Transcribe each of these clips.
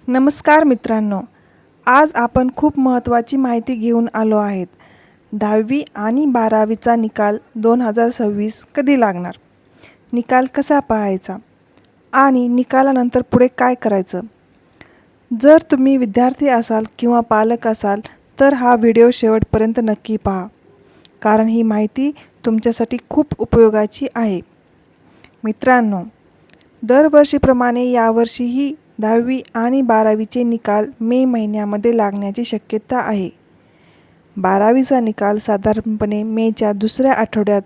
नमस्कार मित्रांनो, आज आपण खूप महत्त्वाची माहिती घेऊन आलो आहेत. 10वी आणि 12वीचा निकाल 2026 कधी लागणार? निकाल कसा पाहायचा? आणि निकालानंतर पुढे काय करायचं? जर तुम्ही विद्यार्थी असाल किंवा पालक असाल तर हा व्हिडिओ शेवटपर्यंत नक्की पहा, कारण ही माहिती तुमच्यासाठी खूप उपयोगाची आहे. मित्रांनो, दरवर्षीप्रमाणे यावर्षीही 10वी आणि 12वीचे निकाल मे महिन्यामध्ये लागण्याची शक्यता आहे. 12वीचा निकाल साधारणपणे मेच्या दुसऱ्या आठवड्यात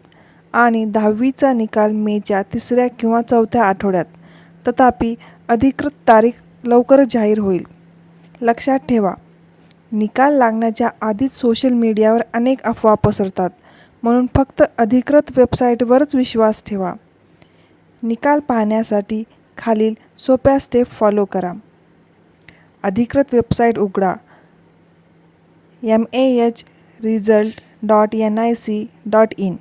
आणि 10वीचा निकाल मेच्या तिसऱ्या किंवा चौथ्या आठवड्यात. तथापि, अधिकृत तारीख लवकरच जाहीर होईल. लक्षात ठेवा, निकाल लागण्याच्या आधीच सोशल मीडियावर अनेक अफवा पसरतात, म्हणून फक्त अधिकृत वेबसाईटवरच विश्वास ठेवा. निकाल पाहण्यासाठी खालील सोप्या स्टेप फॉलो करा. अधिकृत वेबसाईट उघडा. mahresult.nic.in,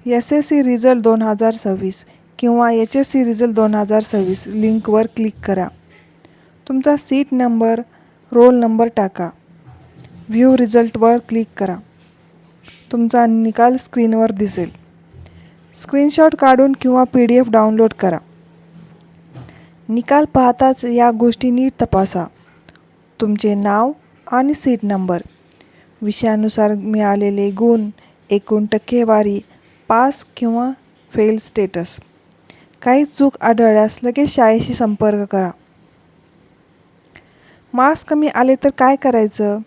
SSC रिझल्ट 2026 किंवा HSC रिझल्ट 2026 लिंकवर क्लिक करा. तुमचा सीट नंबर, रोल नंबर टाका. व्ह्यू रिझल्टवर क्लिक करा. तुमचा निकाल स्क्रीनवर दिसेल. स्क्रीनशॉट काढून किंवा PDF डाउनलोड करा. निकाल पाहताच या गोष्टी नीट तपासा. तुमचे नाव आणि सीट नंबर, विषयानुसार मिळालेले गुण, एकूण टक्केवारी, पास किंवा फेल स्टेटस. काही चूक आढळल्यास लगेच शाळेशी संपर्क करा. मार्क्स कमी आले तर काय करायचं?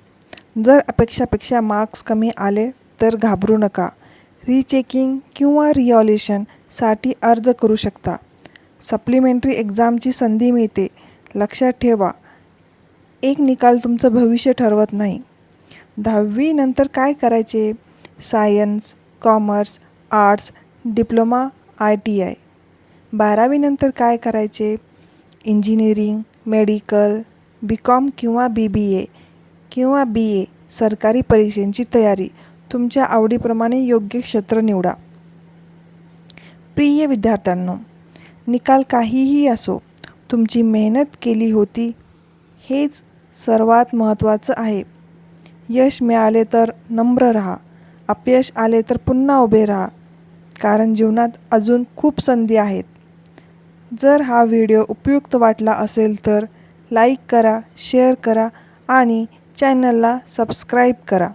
जर अपेक्षापेक्षा मार्क्स कमी आले तर घाबरू नका. रीचेकिंग किंवा रिव्हॅल्युएशनसाठी अर्ज करू शकता. सप्लिमेंटरी एक्झामची संधी मिळते. लक्षात ठेवा, एक निकाल तुमचं भविष्य ठरवत नाही. 10वी नंतर काय करायचे? Science, commerce, arts, diploma, ITI. 12वी नंतर काय करायचे? इंजिनिअरिंग, मेडिकल, BCom किंवा BBA किंवा BA. सरकारी परीक्षांची तयारी. तुमच्या आवडीप्रमाणे योग्य क्षेत्र निवडा. प्रिय विद्यार्थ्यांनो, निकाल काहीही असो, तुमची मेहनत केली होती हेच सर्वात महत्त्वाचं आहे. यश मिळाले तर नम्र राहा. अपयश आले तर पुन्हा उभे राहा, कारण जीवनात अजून खूप संधी आहेत. जर हा व्हिडिओ उपयुक्त वाटला असेल तर लाईक करा, शेअर करा आणि चॅनलला सबस्क्राईब करा.